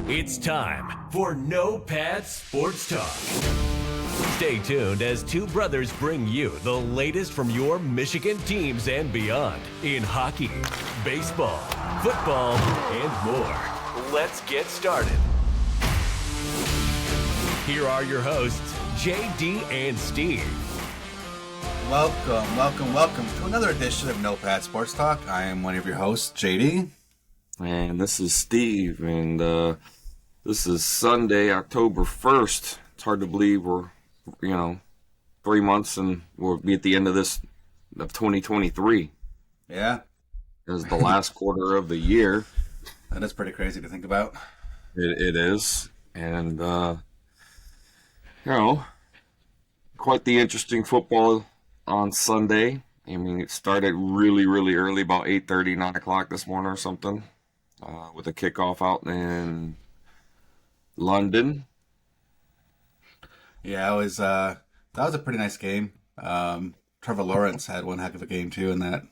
It's time for No Pad Sports Talk. Stay tuned as two brothers bring you the latest from your Michigan teams and beyond in hockey, baseball, football, and more. Let's get started. Here are your hosts, JD and Steve. Welcome to another edition of No Pad Sports Talk. I am one of your hosts, JD. And this is Steve, and this is Sunday, October 1st. It's hard to believe we're, 3 months and we'll be at the end of 2023. Yeah. This is the last quarter of the year. That is pretty crazy to think about. It is. And, quite the interesting football on Sunday. I mean, it started really, really early, about 8:30, 9 o'clock this morning or something, with a kickoff out in London. Yeah, it was. That was a pretty nice game. Trevor Lawrence had one heck of a game too in that.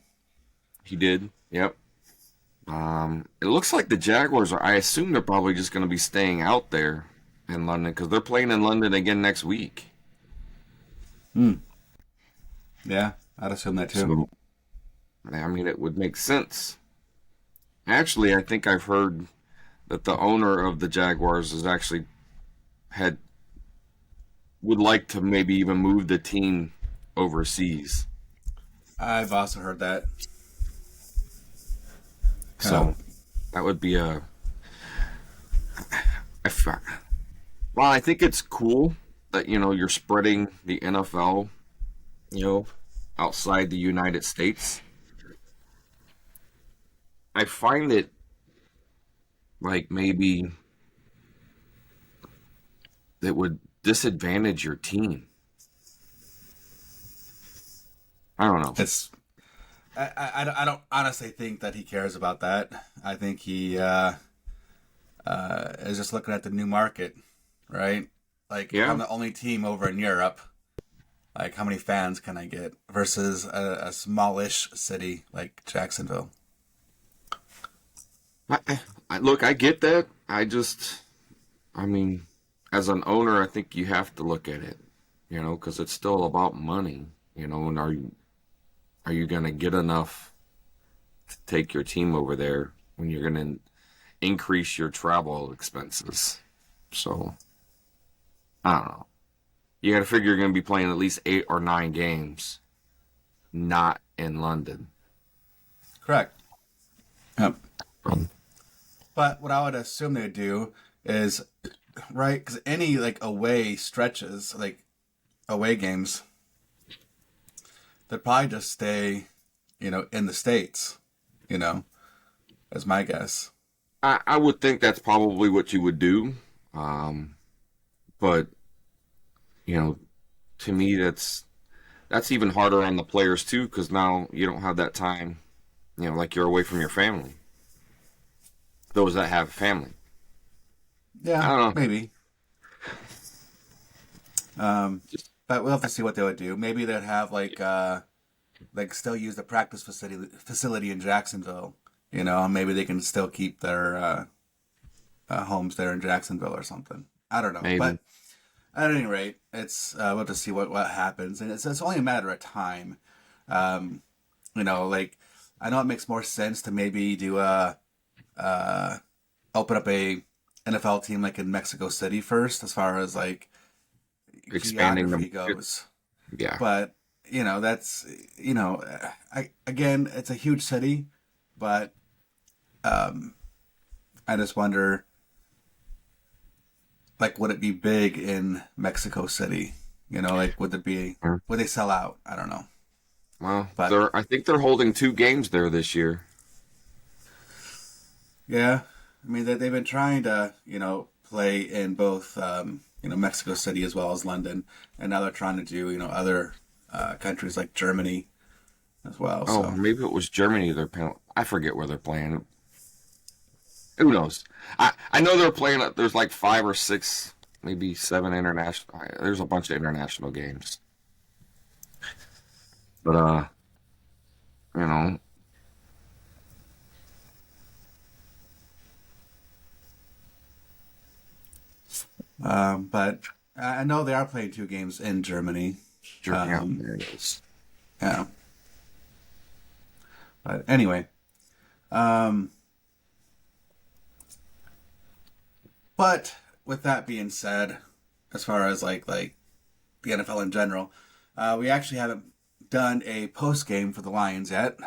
He did. Yep. It looks like the Jaguars are. I assume they're probably just going to be staying out there in London because they're playing in London again next week. Yeah, I'd assume that too. So, I mean, it would make sense. Actually, I think I've heard that the owner of the Jaguars is actually would like to maybe even move the team overseas. I've also heard that. So that would be well, I think it's cool that, you're spreading the NFL, outside the United States. I find it like maybe that would disadvantage your team. I don't know. I don't honestly think that he cares about that. I think he is just looking at the new market, right? Like, Yeah. I'm the only team over in Europe. Like, how many fans can I get versus a smallish city like Jacksonville? Look, I get that. As an owner, I think you have to look at it, because it's still about money, and are you going to get enough to take your team over there when you're going to increase your travel expenses? So, I don't know. You got to figure you're going to be playing at least 8 or 9 games, not in London. Correct. Yep. But what I would assume they'd do is, right, because any, away stretches, away games, they'd probably just stay, in the States, as my guess. I would think that's probably what you would do. But, to me, that's even harder on the players, too, because now you don't have that time, like you're away from your family. Those that have family. Yeah, I don't know. maybe. But we'll have to see what they would do. Maybe they'd have, still use the practice facility in Jacksonville, and maybe they can still keep their homes there in Jacksonville or something. I don't know. Maybe. But at any rate, we'll have to see what happens. And it's only a matter of time. I know it makes more sense to maybe do open up a NFL team in Mexico City first, as far as Expanding geography them goes. Yeah. But that's again, it's a huge city, but I just wonder, would it be big in Mexico City? Would they sell out? I don't know. Well, But I think they're holding 2 games there this year. yeah, I mean they've been trying to play in both Mexico City as well as London, and now they're trying to do other countries like Germany as well. Oh, So maybe it was Germany they're playing. I forget where they're playing. Who knows? I know they're playing. There's 5 or 6, maybe 7 international. There's a bunch of international games. But But I know they are playing 2 games in Germany. Sure, yeah, there it is. Yeah. But anyway, um, but with that being said, as far as like the NFL in general, we actually haven't done a post game for the Lions yet.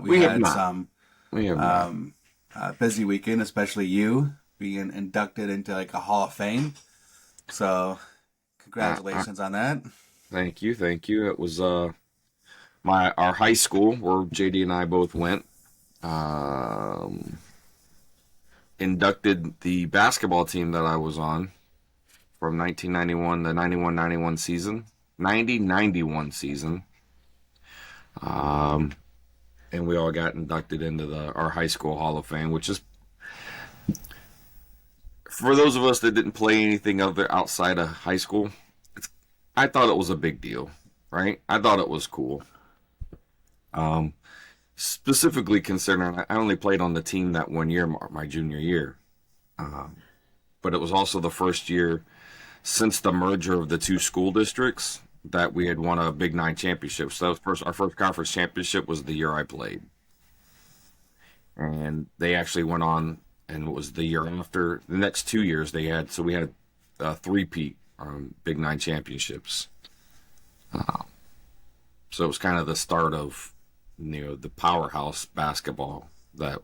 We We have had not. some We have not. busy weekend, especially you being inducted into like a Hall of Fame. So congratulations on that. Thank you, thank you. It was our high school where JD and I both went. Um, Inducted the basketball team that I was on from 1991 the 91-91 season, 90-91 season. And we all got inducted into our high school Hall of Fame, which is for those of us that didn't play anything other outside of high school. I thought it was a big deal, right? I thought it was cool. Specifically considering I only played on the team that 1 year, my junior year. But it was also the first year since the merger of the 2 school districts that we had won a Big Nine championship. So that was our first conference championship was the year I played. And they actually went on, and it was the year after. The next 2 years we had a three-peat Big Nine championships. So it was kind of the start of the powerhouse basketball that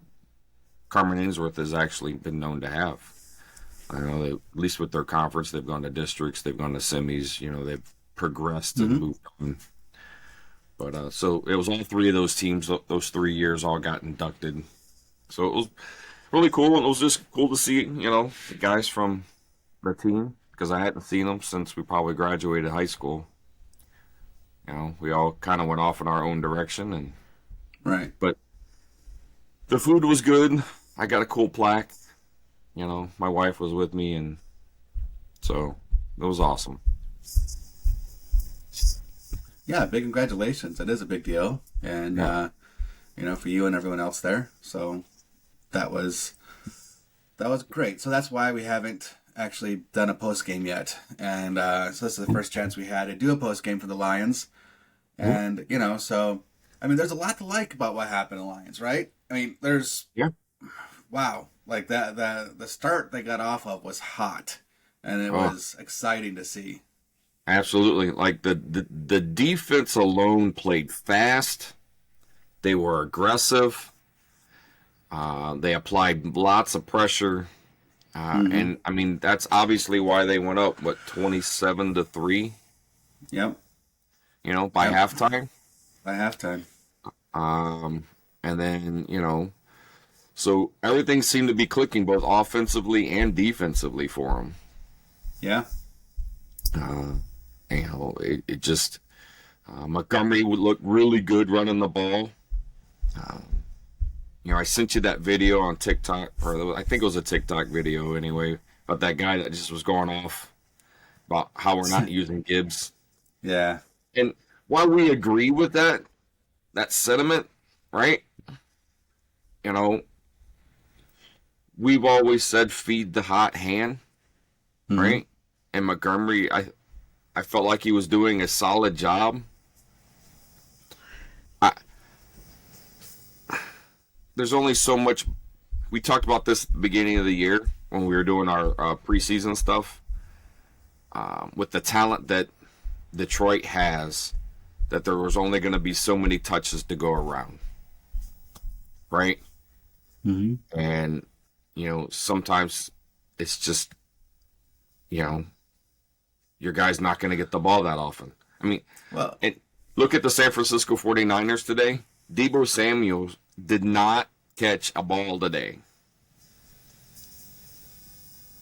Carmen Ainsworth has actually been known to have. I know at least with their conference, they've gone to districts, they've gone to semis. They've progressed and moved on. But so it was all 3 of those teams, those 3 years, all got inducted. So it was really cool, and it was just cool to see the guys from the team, because I hadn't seen them since we probably graduated high school. We all kind of went off in our own direction, Right. but the food was good. I got a cool plaque. My wife was with me, and so it was awesome. Yeah, big congratulations. That is a big deal. And, for you and everyone else there. So that was great. So that's why we haven't actually done a post game yet. And so this is the first chance we had to do a post game for the Lions. And, so, there's a lot to like about what happened to the Lions, right? Yeah. Wow. Like the start they got off of was hot. And it was exciting to see. Absolutely. Like the defense alone played fast. They were aggressive. They applied lots of pressure. And that's obviously why they went up, 27-3, Yep. by halftime. By halftime. And then, so everything seemed to be clicking both offensively and defensively for them. Yeah. It just Montgomery would look really good running the ball. I sent you that video on TikTok, or I think it was a TikTok video anyway, about that guy that just was going off about how we're not using Gibbs. Yeah. And while we agree with that sentiment, right? We've always said feed the hot hand, right? And Montgomery, I felt like he was doing a solid job. There's only so much. We talked about this at the beginning of the year when we were doing our preseason stuff. With the talent that Detroit has, that there was only going to be so many touches to go around, right? Mm-hmm. And sometimes it's just your guy's not going to get the ball that often. And look at the San Francisco 49ers today. Deebo Samuel did not catch a ball today.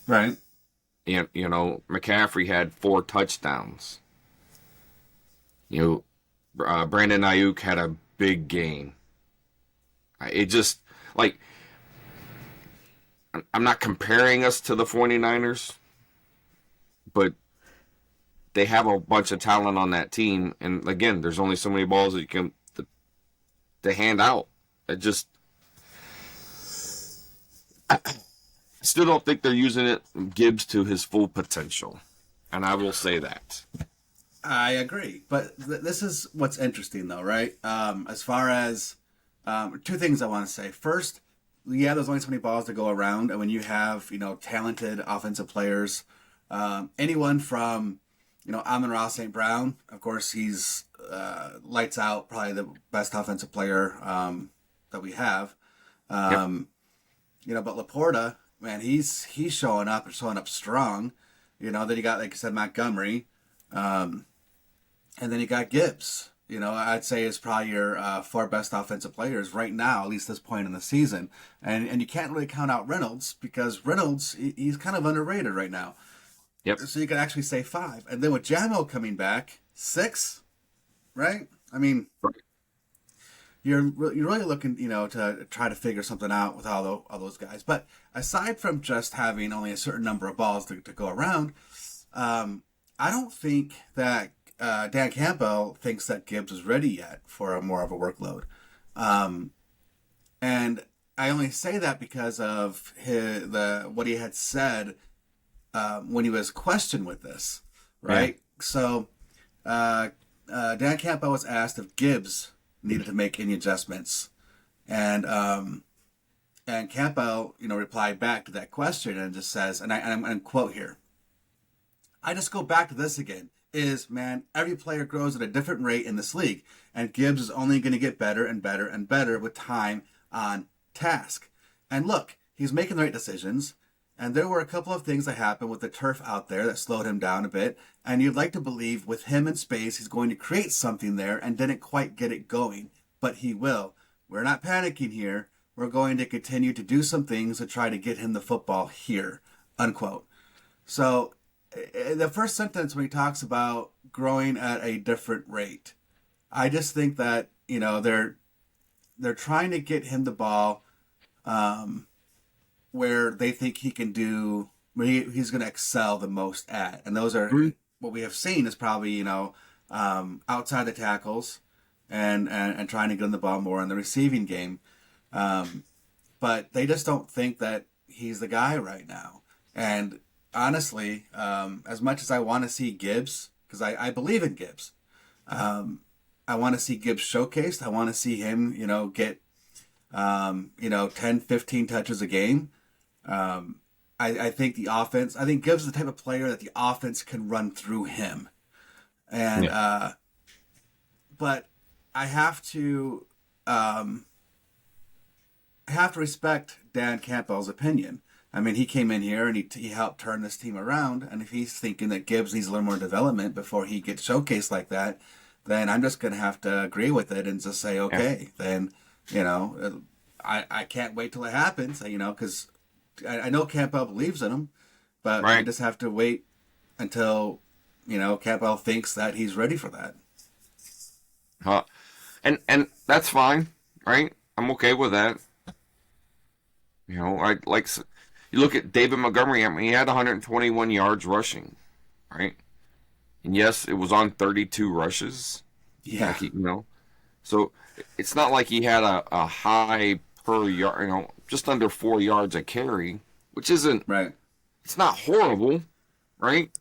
Right. McCaffrey had 4 touchdowns. Brandon Ayuk had a big game. It just, I'm not comparing us to the 49ers, but they have a bunch of talent on that team. And again, there's only so many balls that you can to hand out. It just Still don't think they're using Gibbs to his full potential, and I will say that. I agree, but this is what's interesting, though, right? As far as two things I want to say. First, yeah, there's only so many balls to go around, and when you have talented offensive players, anyone from Amon-Ra St. Brown, of course, he's lights out, probably the best offensive player that we have. But Laporta, man, he's showing up strong. Then you got, like I said, Montgomery. And then you got Gibbs. I'd say is probably your four best offensive players right now, at least this point in the season. And you can't really count out Reynolds because Reynolds, he's kind of underrated right now. Yep. So you could actually say 5. And then with Jamo coming back, 6, right? I mean, you're really looking, to try to figure something out with all those guys. But aside from just having only a certain number of balls to go around, I don't think that Dan Campbell thinks that Gibbs is ready yet for more of a workload. And I only say that because of what he had said when he was questioned with this, right? Yeah. So Dan Campbell was asked if Gibbs needed to make any adjustments, and Campbell, replied back to that question and just says, and I'm going to quote here, "I just go back to this again. Man, every player grows at a different rate in this league, and Gibbs is only going to get better and better and better with time on task. And look, he's making the right decisions, and there were a couple of things that happened with the turf out there that slowed him down a bit, and you'd like to believe with him in space he's going to create something there and didn't quite get it going, but he will. We're not panicking here. We're going to continue to do some things to try to get him the football here," unquote. So the first sentence when he talks about growing at a different rate, I just think that they're trying to get him the ball where they think he can do, where he's going to excel the most at, and those are what we have seen is probably outside the tackles and trying to get him the ball more in the receiving game, but they just don't think that he's the guy right now. And honestly, as much as I want to see Gibbs, because I believe in Gibbs, I want to see Gibbs showcased. I want to see him, get, 10, 15 touches a game. I think I think Gibbs is the type of player that the offense can run through him. And, but I have to respect Dan Campbell's opinion. I mean, he came in here and he helped turn this team around. And if he's thinking that Gibbs needs a little more development before he gets showcased like that, then I'm just going to have to agree with it and just say, okay, then, I can't wait till it happens, because I know Campbell believes in him, but we just have to wait until, Campbell thinks that he's ready for that. And that's fine, right? I'm okay with that. I like... You look at David Montgomery, I mean, he had 121 yards rushing, right? And yes, it was on 32 rushes. Yeah. So it's not like he had a high per yard, just under 4 yards a carry, which isn't, right. It's not horrible, right?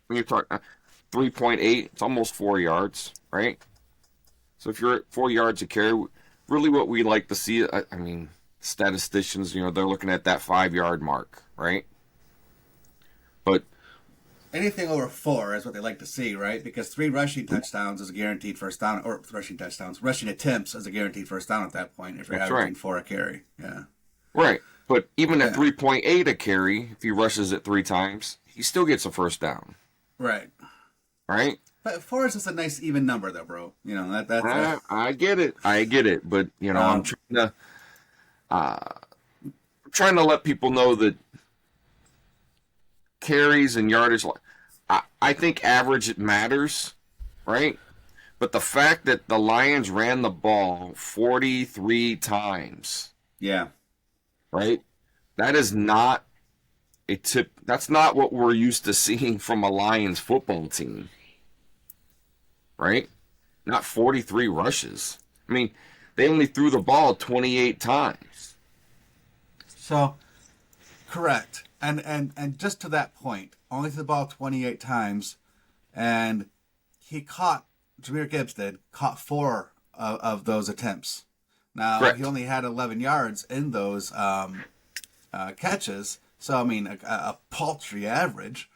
When you're talking 3.8, it's almost 4 yards, right? So if you're at 4 yards a carry, really what we like to see, I mean, statisticians, they're looking at that 5 yard mark, right? But anything over 4 is what they like to see, right? Because 3 rushing touchdowns is a guaranteed first down, or rushing attempts is a guaranteed first down at that point if you're averaging 4 a carry. Yeah. Right. But even at 3.8 a carry, if he rushes it 3 times, he still gets a first down. Right. Right? But 4 is just a nice even number though, bro. That's I get it. But I'm trying to let people know that carries and yardage, I think average matters, right? But the fact that the Lions ran the ball 43 times, right? That is not a tip. That's not what we're used to seeing from a Lions football team, right? Not 43 rushes. I mean, they only threw the ball 28 times. So, Correct. And just to that point, only threw the ball 28 times, and Jahmyr Gibbs caught 4 of those attempts. Now, Correct. he only had 11 yards in those catches, so I mean, a paltry average.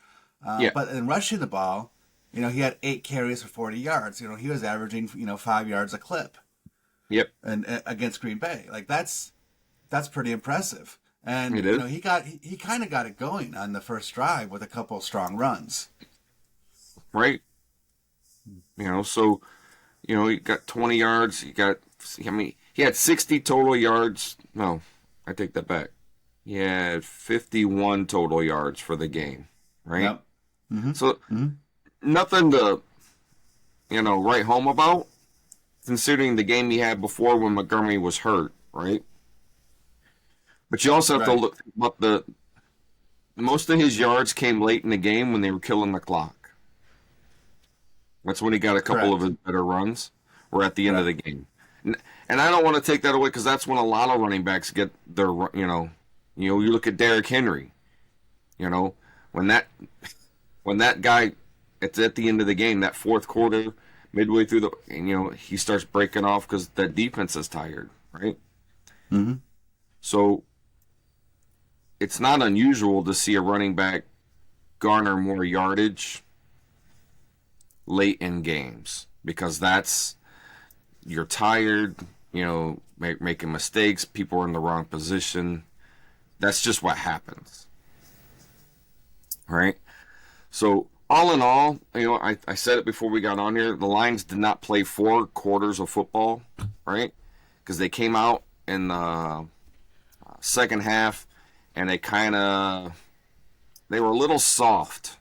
Yeah. But in rushing the ball, he had 8 carries for 40 yards. He was averaging 5 yards a clip, Yep. and against Green Bay, like that's pretty impressive. And It is. he kind of got it going on the first drive with a couple of strong runs. Right. So, he got 20 yards. He had 60 total yards. No, I take that back. He had 51 total yards for the game. Right. Yep. So, nothing to, write home about, considering the game he had before when Montgomery was hurt. Right. But you also have to Right. look about most of his yards came late in the game when they were killing the clock. That's when he got a couple of his better runs, or at the end of the game. And I don't want to take that away, because that's when a lot of running backs get their, you look at Derrick Henry, when that guy, it's at the end of the game, that fourth quarter, midway through he starts breaking off because that defense is tired, right? Mm-hmm. So it's not unusual to see a running back garner more yardage late in games, because you're tired, making mistakes, people are in the wrong position. That's just what happens. Right? So all in all, I said it before we got on here, the Lions did not play 4 quarters of football, right? Because they came out in the second half and they were a little soft,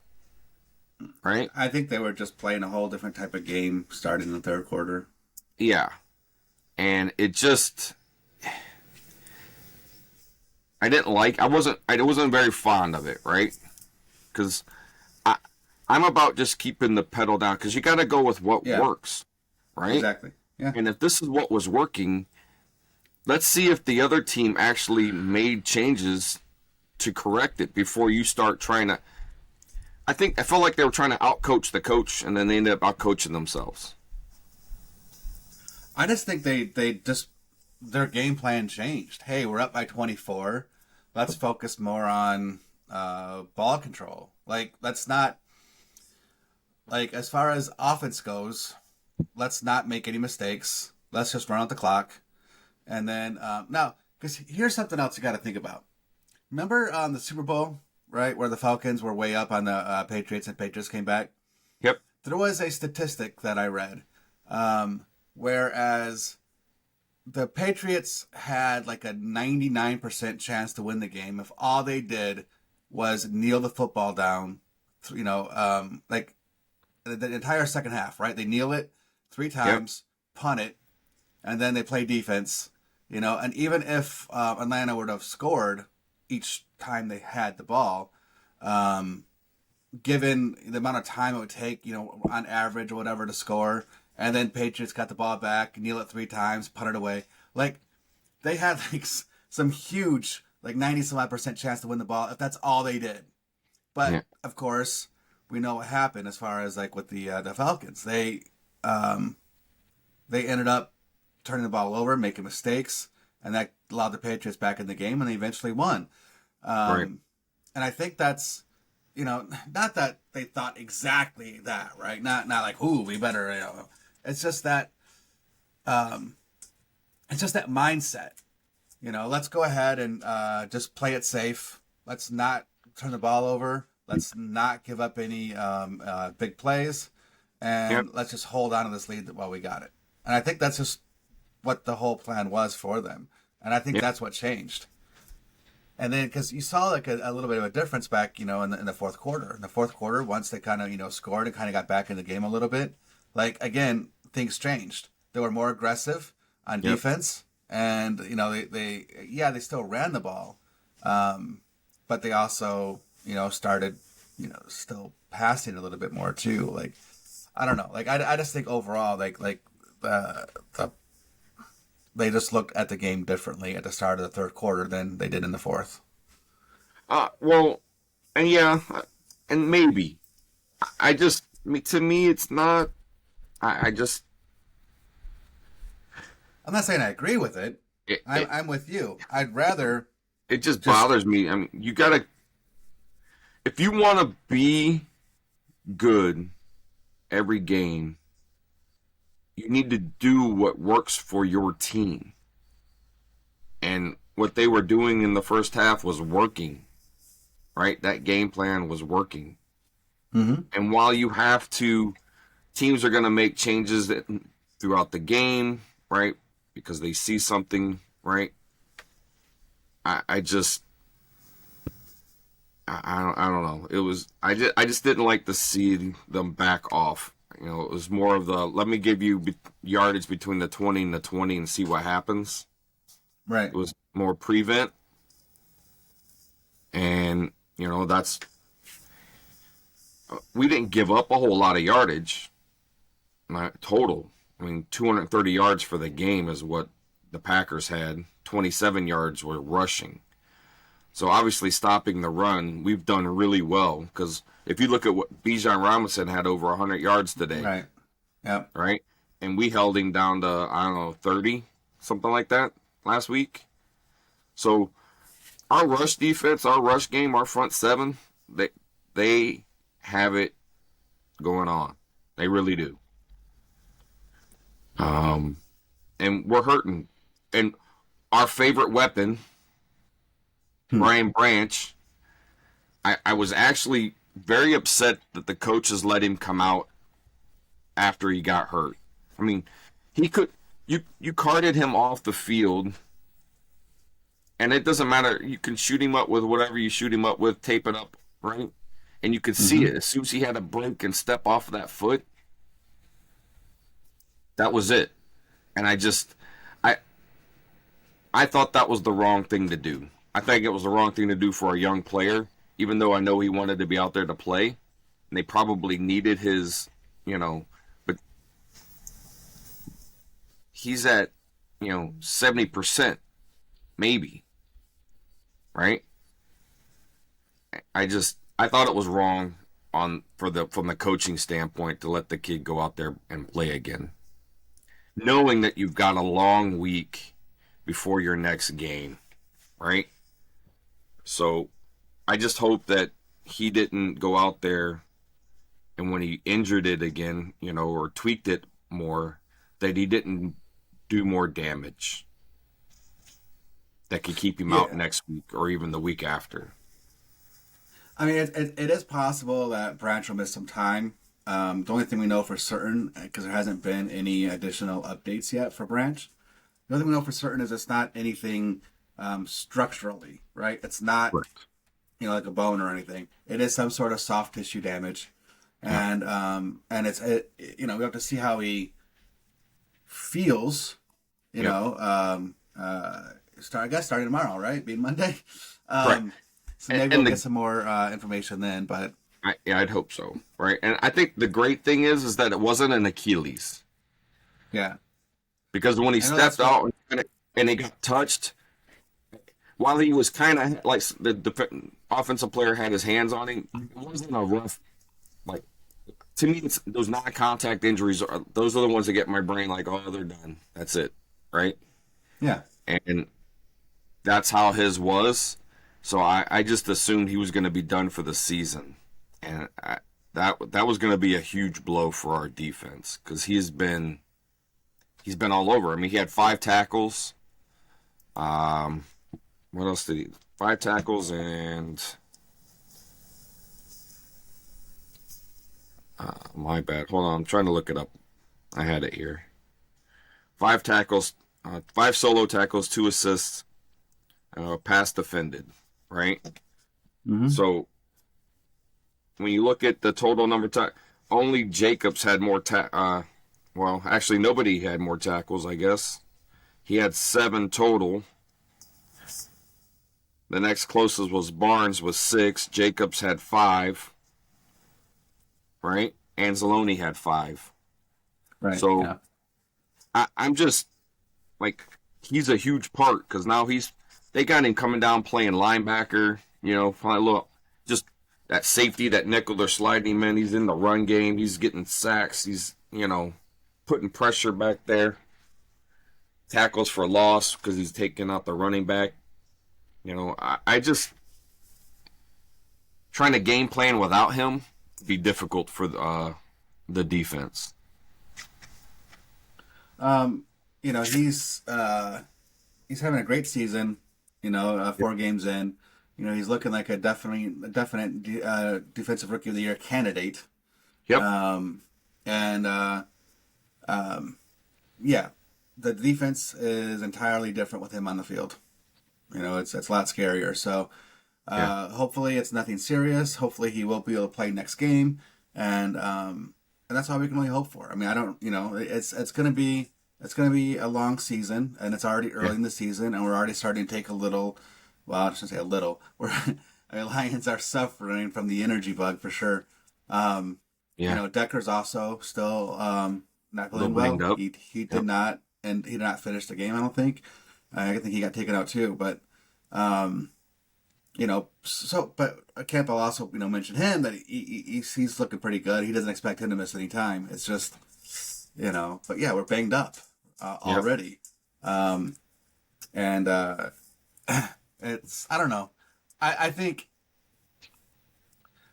right? I think they were just playing a whole different type of game starting in the third quarter. Yeah. And it just, I wasn't very fond of it, right? Because I'm about just keeping the pedal down, because you got to go with what works, right? Exactly. Yeah. And if this is what was working, let's see if the other team actually made changes to correct it before you start trying to. I felt like they were trying to outcoach the coach, and then they ended up outcoaching themselves. I just think their game plan changed. Hey, we're up by 24. Let's focus more on ball control. Like, let's not, like, as far as offense goes, let's not make any mistakes. Let's just run out the clock. And then, now, because here's something else you got to think about. Remember the Super Bowl, right, where the Falcons were way up on the Patriots and Patriots came back? Yep. There was a statistic that I read, whereas the Patriots had like a 99% chance to win the game if all they did was kneel the football down, like the entire second half, right? They kneel it 3 times, punt it, and then they play defense, and even if Atlanta would have scored each time they had the ball, given the amount of time it would take, on average or whatever to score, and then Patriots got the ball back, kneel it 3 times, punt it away. Like, they had like some huge, like 90-some-odd% chance to win the ball if that's all they did. But of course, we know what happened as far as like with the Falcons. They ended up turning the ball over, making mistakes, and that allowed the Patriots back in the game, and they eventually won. Right. And I think that's, not that they thought exactly that, right? Not like, ooh, we better, It's just that, mindset. Let's go ahead and just play it safe. Let's not turn the ball over. Let's not give up any big plays, and let's just hold on to this lead while we got it. And I think that's just what the whole plan was for them. And I think that's what changed. And then, because you saw like a little bit of a difference back, in the fourth quarter. In the fourth quarter, once they kind of, scored and kind of got back in the game a little bit, like, again, things changed. They were more aggressive on defense. And, they still ran the ball. But they also, started, still passing a little bit more too. Like, I don't know. Like, I just think overall, they just looked at the game differently at the start of the third quarter than they did in the fourth. Well, and yeah, and maybe. To me, it's not. I just, I'm not saying I agree with it. it, I'm with you. I'd rather it just just bothers me. I mean, you gotta, if you want to be good every game, you need to do what works for your team. And what they were doing in the first half was working, right? That game plan was working. Mm-hmm. And while you have to, teams are going to make changes throughout the game, right? Because they see something, right? I just, I don't know. It was, I just didn't like to see them back off. You know, it was more of the, let me give you yardage between the 20 and the 20 and see what happens. Right. It was more prevent. And, you know, we didn't give up a whole lot of yardage total. I mean, 230 yards for the game is what the Packers had. 27 yards were rushing. So obviously stopping the run, we've done really well. Because if you look at what Bijan Robinson had over 100 yards today. Right. Yep. Right? And we held him down to, I don't know, 30, something like that last week. So our rush defense, our rush game, our front seven, they have it going on. They really do. And we're hurting. And our favorite weapon, Brian Branch, I was actually very upset that the coaches let him come out after he got hurt. I mean, you carted him off the field, and it doesn't matter. You can shoot him up with whatever you shoot him up with, tape it up, right? And you could see it as soon as he had a break and step off of that foot. That was it. And I thought that was the wrong thing to do. I think it was the wrong thing to do for a young player, even though I know he wanted to be out there to play. And they probably needed his, but he's at, 70%, maybe. Right? I thought it was wrong from the coaching standpoint to let the kid go out there and play again, knowing that you've got a long week before your next game, right? So I just hope that he didn't go out there and when he injured it again, or tweaked it more, that he didn't do more damage that could keep him out next week or even the week after. I mean, it is possible that Branch will miss some time. The only thing we know for certain, because there hasn't been any additional updates yet for Branch, the only thing we know for certain is it's not anything structurally, right? It's not, Correct. Like a bone or anything. It is some sort of soft tissue damage, and we have to see how he feels. I guess starting tomorrow, right? Being Monday. Right. So maybe we'll get some more information then, but I'd hope so, right? And I think the great thing is that it wasn't an Achilles. Yeah. Because when he stepped out and he got touched, while he was kind of like the offensive player had his hands on him, it wasn't a rough, like, to me, those non-contact injuries, those are the ones that get my brain like, oh, they're done. That's it, right? Yeah. And that's how his was. So I just assumed he was going to be done for the season. And that was going to be a huge blow for our defense because he's been all over. I mean, he had 5 tackles. What else did he? 5 tackles and my bad. Hold on, I'm trying to look it up. I had it here. 5 tackles, 5 solo tackles, 2 assists, pass defended. Right? Mm-hmm. So when you look at the total number of only Jacobs had more well, actually nobody had more tackles, I guess. He had 7 total. The next closest was Barnes with 6. Jacobs had 5. Right? Anzalone had 5. Right. So yeah. I'm just like, he's a huge part because now they got him coming down playing linebacker, Find a little, just that safety, that nickel they're sliding him in. He's in the run game. He's getting sacks. He's, putting pressure back there. Tackles for loss because he's taking out the running back. I just trying to game plan without him would be difficult for the defense. He's having a great season. 4 games in, he's looking like a definite defensive rookie of the year candidate. Yep. The defense is entirely different with him on the field. It's a lot scarier. So hopefully it's nothing serious. Hopefully he will be able to play next game, and that's all we can really hope for. I mean, I don't, it's gonna be a long season, and it's already early in the season, and we're already starting to take a little. Well, I shouldn't say a little. Lions are suffering from the energy bug for sure. Decker's also still not playing well. He did not, and he did not finish the game. I don't think. I think he got taken out too. But but Campbell also mentioned him that he's looking pretty good. He doesn't expect him to miss any time. It's just but yeah, we're banged up already, and it's I don't know. I think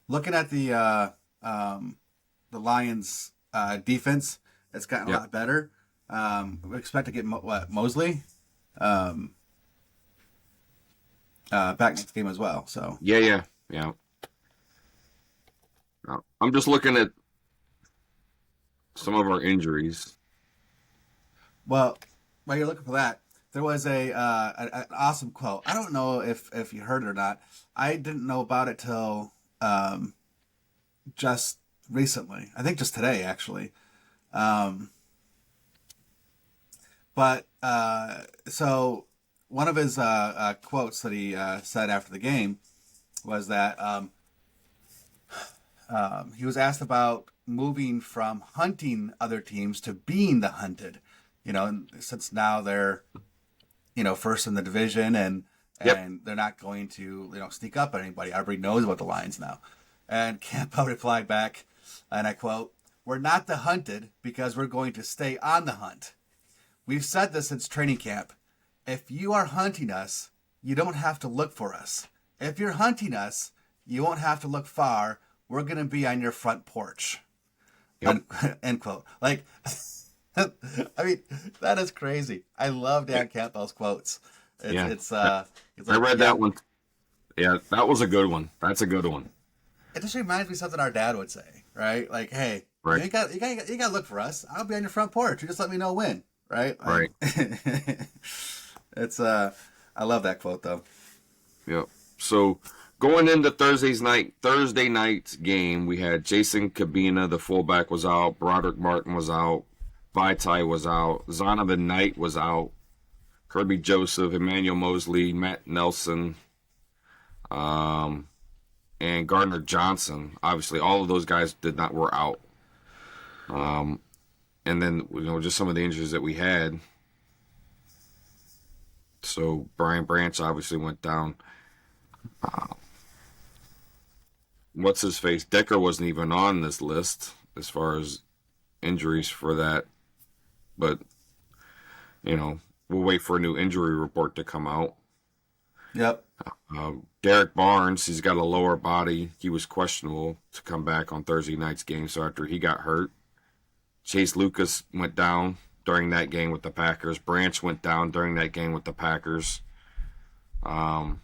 looking at the Lions defense, it's gotten a lot better. We expect to get Mosley back next game as well. So yeah. I'm just looking at some of our injuries. Well, while you're looking for that, there was an awesome quote. I don't know if you heard it or not. I didn't know about it till just recently. I think just today, actually. So one of his quotes that he said after the game was that he was asked about moving from hunting other teams to being the hunted. And since now they're first in the division, and they're not going to sneak up on anybody. Everybody knows about the Lions now. And Campbell replied back, and I quote, "We're not the hunted because we're going to stay on the hunt. We've said this since training camp. If you are hunting us, you don't have to look for us. If you're hunting us, you won't have to look far. We're going to be on your front porch." Yep. End quote. Like, I mean, that is crazy. I love Dan Campbell's quotes. I read that one. Yeah, that was a good one. That's a good one. It just reminds me of something our dad would say, right? Like, hey, right. you got to look for us. I'll be on your front porch. You just let me know when, right? Right. It's I love that quote though. Yep. So going into Thursday night's game, we had Jason Cabina, the fullback, was out. Broderick Martin was out. Vaitai was out. Zonovan Knight was out. Kirby Joseph, Emmanuel Mosley, Matt Nelson, and Gardner Johnson. Obviously, all of those guys were out. And then just some of the injuries that we had. So Brian Branch obviously went down. What's his face? Decker wasn't even on this list as far as injuries for that. But we'll wait for a new injury report to come out. Yep. Derek Barnes, he's got a lower body. He was questionable to come back on Thursday night's game. So after he got hurt, Chase Lucas went down during that game with the Packers. Branch went down during that game with the Packers. So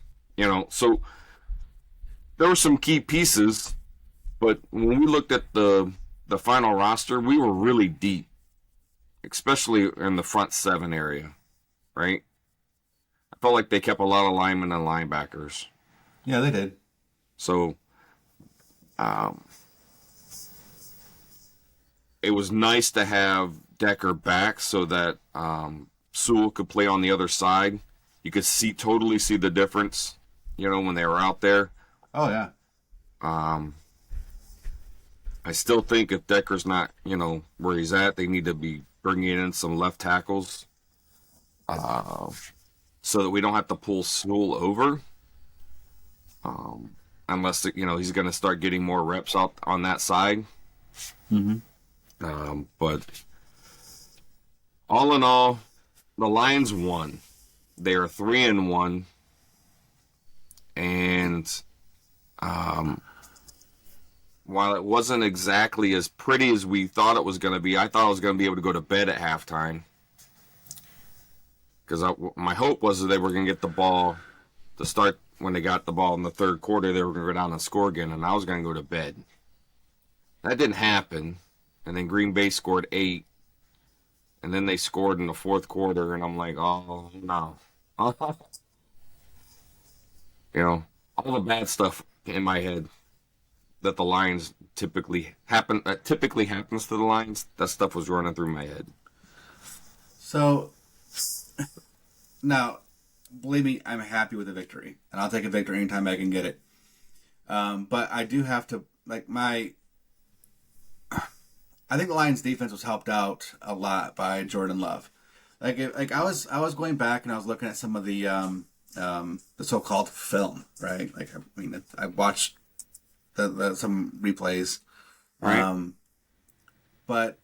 there were some key pieces, but when we looked at the final roster, we were really deep, especially in the front seven area, right? I felt like they kept a lot of linemen and linebackers. Yeah, they did. So it was nice to have Decker back so that Sewell could play on the other side. You could totally see the difference, when they were out there. Oh, yeah. I still think if Decker's not, where he's at, they need to be bringing in some left tackles so that we don't have to pull Sewell over. unless he's going to start getting more reps out on that side. But all in all, the Lions won. They are 3-1, and while it wasn't exactly as pretty as we thought it was going to be, I thought I was going to be able to go to bed at halftime. Because my hope was that they were going to get the ball to start. When they got the ball in the third quarter, they were going to go down and score again, and I was going to go to bed. That didn't happen. And then Green Bay scored 8. And then they scored in the fourth quarter, and I'm like, oh, no. All the bad stuff in my head that the Lions typically happens to the Lions, that stuff was running through my head. So, now, believe me, I'm happy with the victory, and I'll take a victory anytime I can get it. But I do have to, I think the Lions defense was helped out a lot by Jordan Love. I was going back and I was looking at some of the so-called film, right? I watched some replays, Right. but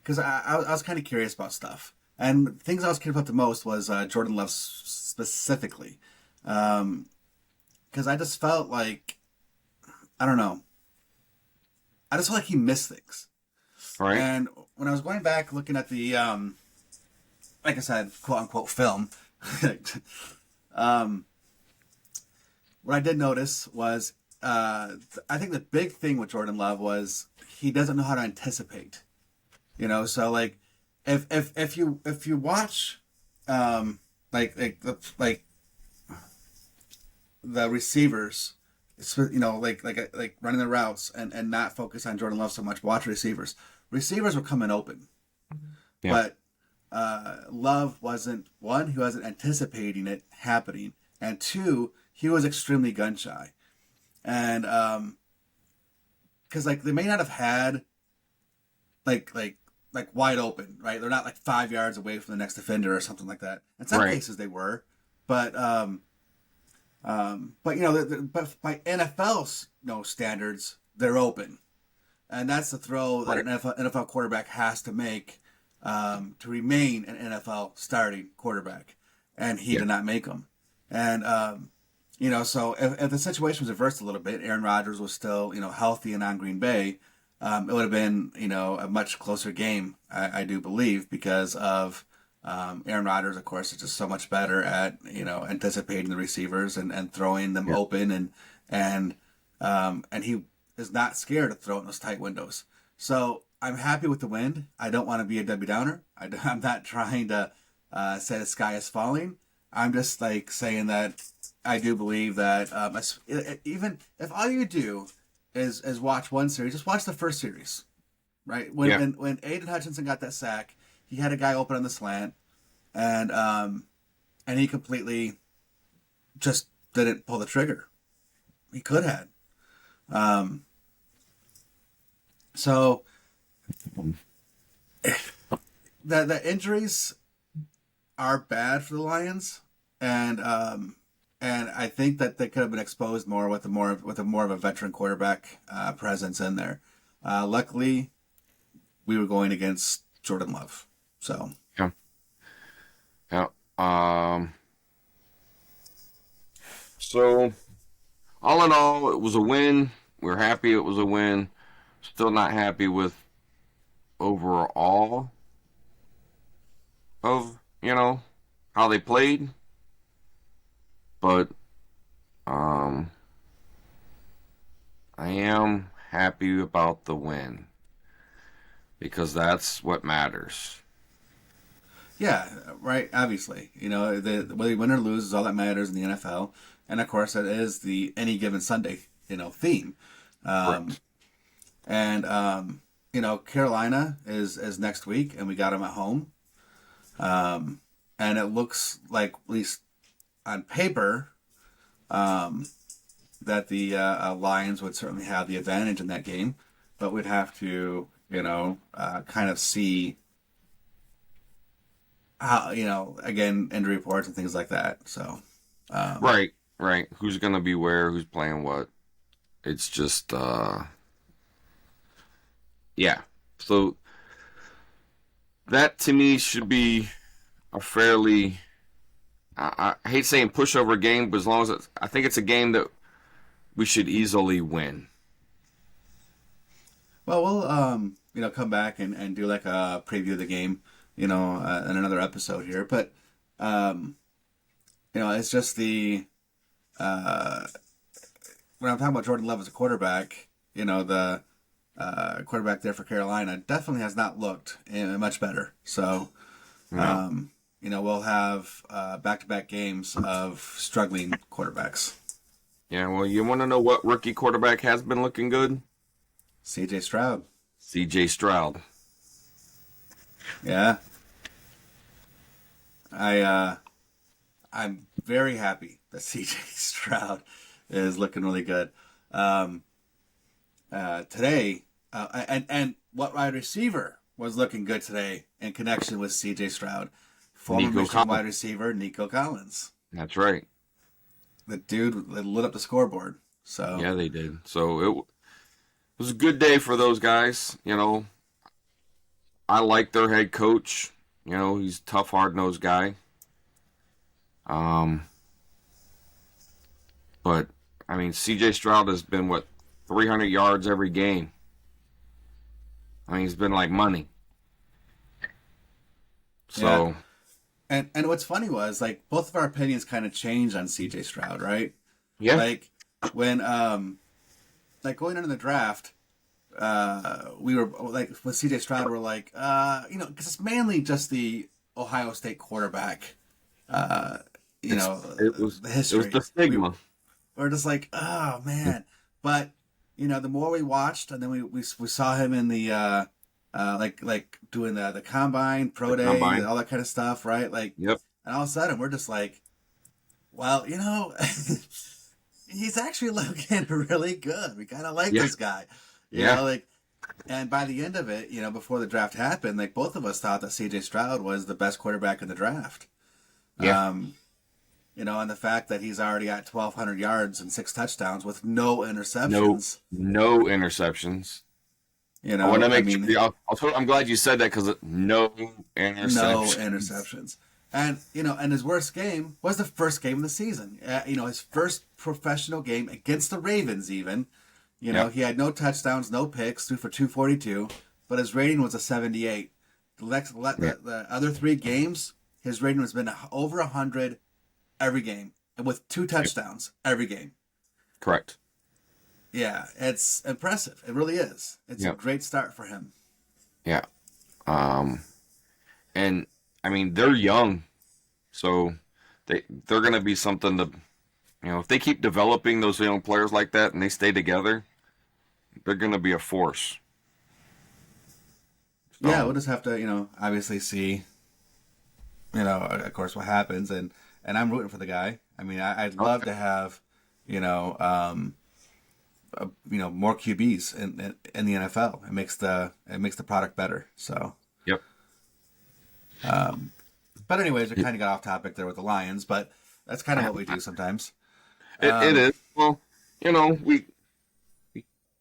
because I was kind of curious about stuff, and things I was curious about the most was Jordan Love specifically, because I just felt like, I don't know, I just felt like he missed things. Right. And when I was going back looking at the, like I said, quote unquote film, what I did notice was, I think the big thing with Jordan Love was he doesn't know how to anticipate. So if you watch, the receivers, like running the routes and not focus on Jordan Love so much. Watch receivers. Receivers were coming open, Yeah. but Love wasn't, one, he wasn't anticipating it happening, and two, he was extremely gun shy, and because they may not have had like wide open, right? They're not 5 yards away from the next defender or something like that. In some Right. cases they were, but but by NFL standards, they're open, and that's the throw that Right. an NFL quarterback has to make to remain an NFL starting quarterback, and he did not make them. And so if the situation was reversed a little bit, Aaron Rodgers was still healthy and on Green Bay, it would have been a much closer game, I do believe, because of Aaron Rodgers, of course, is just so much better at anticipating the receivers and throwing them open, and he is not scared to throw it in those tight windows. So I'm happy with the win. I don't want to be a Debbie Downer. I'm not trying to say the sky is falling. I'm just saying that I do believe that even if all you do is watch one series, just watch the first series, right? When Aiden Hutchinson got that sack, he had a guy open on the slant, and he completely just didn't pull the trigger. He could have. So the injuries are bad for the Lions, and I think that they could have been exposed more with a more of a veteran quarterback presence in there. Luckily, we were going against Jordan Love, so Yeah. So, all in all, it was a win. We're happy it was a win. Still not happy with overall of, how they played. But, I am happy about the win. Because that's what matters. yeah, right. Obviously, whether you win or lose is all that matters in the NFL, and of course, that is the any given Sunday, theme. Correct. And Carolina is next week, and we got them at home. And it looks like, at least on paper, that the Lions would certainly have the advantage in that game, but we'd have to, kind of see how, again, injury reports and things like that. So, Right. right? Who's going to be where? Who's playing what? It's just, yeah. So that to me should be a fairly, I hate saying pushover game, but as long as I think it's a game that we should easily win. Well, we'll come back and do like a preview of the game, in another episode here. But it's just when I'm talking about Jordan Love as a quarterback, the quarterback there for Carolina definitely has not looked much better. So, Yeah. we'll have back-to-back games of struggling quarterbacks. Yeah, well, you want to know what rookie quarterback has been looking good? C.J. Stroud. C.J. Stroud. Yeah. I'm very happy that C.J. Stroud is looking really good. Today, and what wide receiver was looking good today in connection with C.J. Stroud? Former Nico Michigan Collins. wide receiver Nico Collins. That's right. The dude lit up the scoreboard. So Yeah, they did. So it was a good day for those guys. I like their head coach. He's a tough, hard-nosed guy. But I mean, C.J. Stroud has been 300 yards every game. I mean, he's been like money. So Yeah. And what's funny was like both of our opinions kind of changed on C.J. Stroud, right? yeah, Like when going into the draft, we were like with C.J. Stroud, we're like, because it's mainly just the Ohio State quarterback. it was the history. It was the stigma. We're just like, oh man. But the more we watched, and then we saw him in the like doing the combine, pro day, combine. all that kind of stuff, right? Like, Yep. and all of a sudden we're just like, well, he's actually looking really good. We kind of like Yeah. this guy, Yeah. and by the end of it, before the draft happened, like both of us thought that C.J. Stroud was the best quarterback in the draft. Yeah. And the fact that he's already at 1,200 yards and 6 touchdowns with no interceptions. No interceptions. I want to make mean, sure. I'm glad you said that because no interceptions. no interceptions. And and his worst game was the first game of the season. His first professional game against the Ravens. Even, Yeah. he had no touchdowns, no picks, threw for 242, but his rating was a 78. The other 3 games, his rating has been over 100 every game, and with 2 touchdowns every game. Correct. Yeah, it's impressive. It really is. It's a Yep. great start for him. Yeah. And I mean they're young, so they're going to be something to, if they keep developing those young players like that and they stay together, they're going to be a force. Yeah, we'll just have to, obviously see, of course, what happens, and I'm rooting for the guy. I mean, I'd love to have, more QBs in the NFL. It makes the product better. So, Yep. but anyways, we kind of got off topic there with the Lions, but that's kind of what we do sometimes. It is. Well,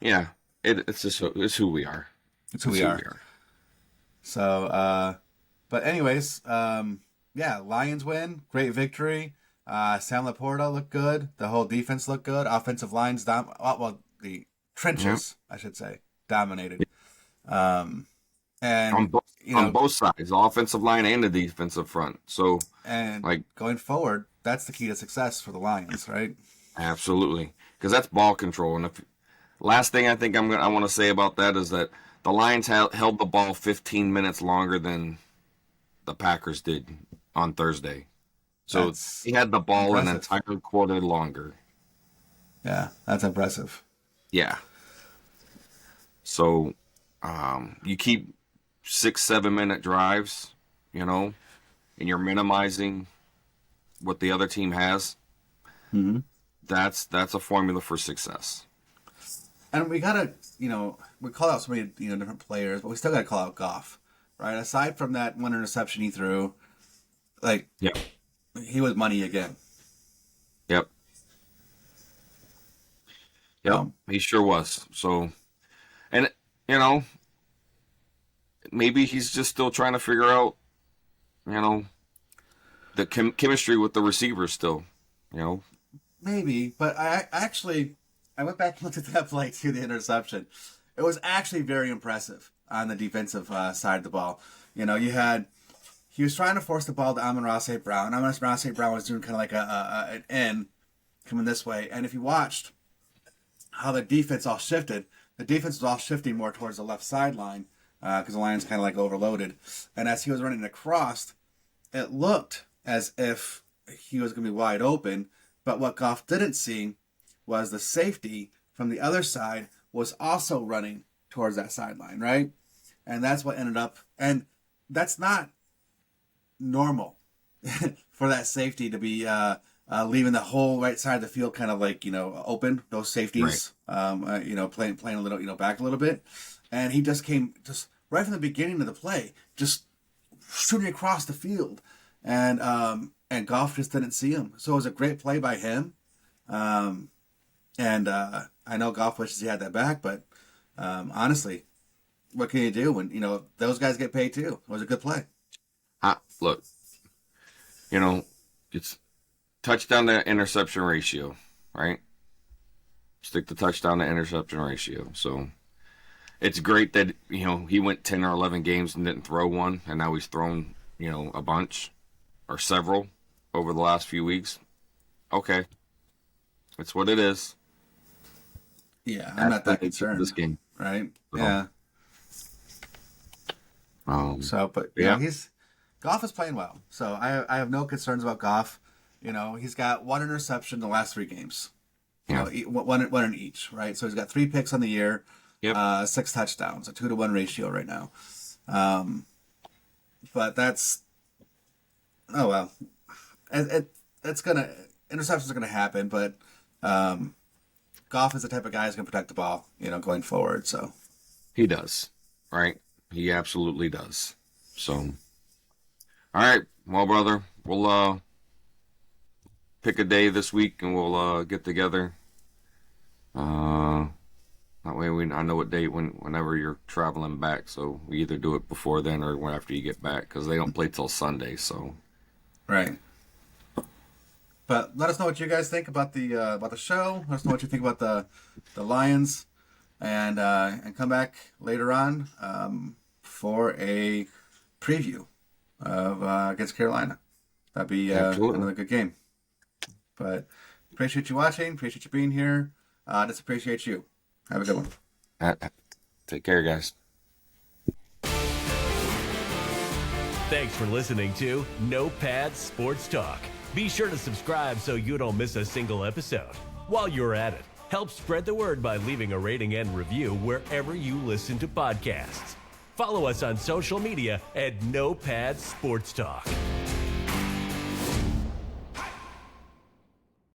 it's just it's who we are. It's who we are. So, but anyways, Lions win, great victory. Sam Laporta looked good. The whole defense looked good. Offensive lines, the trenches, I should say, dominated. And On both sides, the offensive line and the defensive front. So, and going forward, that's the key to success for the Lions, right? absolutely, because that's ball control. And last thing I think I want to say about that is that the Lions held the ball 15 minutes longer than the Packers did on Thursday. So That's he had the ball an impressive. entire quarter longer. Yeah, that's impressive. Yeah. So you keep 6-7 minute drives, and you're minimizing what the other team has. Mm-hmm. That's a formula for success. And we gotta, we call out so many, different players, but we still gotta call out Goff, right? Aside from that one interception he threw, Yep. he was money again. Yep. Yep, he sure was. So, and maybe he's just still trying to figure out, the chemistry with the receivers still, Maybe, but I went back and looked at that play too, the interception. It was actually very impressive on the defensive side of the ball. He was trying to force the ball to Amon-Ra St. Brown. Amon-Ra St. Brown was doing kind of like an N coming this way. And if you watched how the defense all shifted, the defense was all shifting more towards the left sideline because the Lions kind of like overloaded. And as he was running across, it looked as if he was going to be wide open. But what Goff didn't see was the safety from the other side was also running towards that sideline, right? And that's what ended up, and that's not normal for that safety to be leaving the whole right side of the field kind of like, open, those safeties, right. Playing a little, back a little bit. And he just came right from the beginning of the play, just shooting across the field. And Goff just didn't see him. So it was a great play by him. And I know Goff wishes he had that back, but honestly, what can you do when, those guys get paid too? It was a good play. Look, it's touchdown to interception ratio, right? Stick the touchdown to interception ratio. So it's great that, he went 10 or 11 games and didn't throw one, and now he's thrown, a bunch or several over the last few weeks. Okay. It's what it is. Yeah, I'm not that concerned. This game. Right? So, yeah. But yeah, Goff is playing well. So I have no concerns about Goff. He's got one interception in the last 3 games. Yeah. One in each, right? So he's got 3 picks on the year. Yep. 6 touchdowns, a 2-to-1 ratio right now. But that's, oh well, interceptions are gonna happen. But Goff is the type of guy who's gonna protect the ball, going forward. So he does, right? He absolutely does. So, all right, well, brother, we'll pick a day this week and we'll get together. That way I know what date whenever you're traveling back. So we either do it before then or after you get back, because they don't play till Sunday. So, right. But let us know what you guys think about the show. Let us know what you think about the Lions, and come back later on for a preview of against Carolina. That'd be another good game. But appreciate you watching. Appreciate you being here. Just appreciate you. Have a good one. Take care, guys. Thanks for listening to No Pads Sports Talk. Be sure to subscribe so you don't miss a single episode. While you're at it, help spread the word by leaving a rating and review wherever you listen to podcasts. Follow us on social media at No Pads Sports Talk.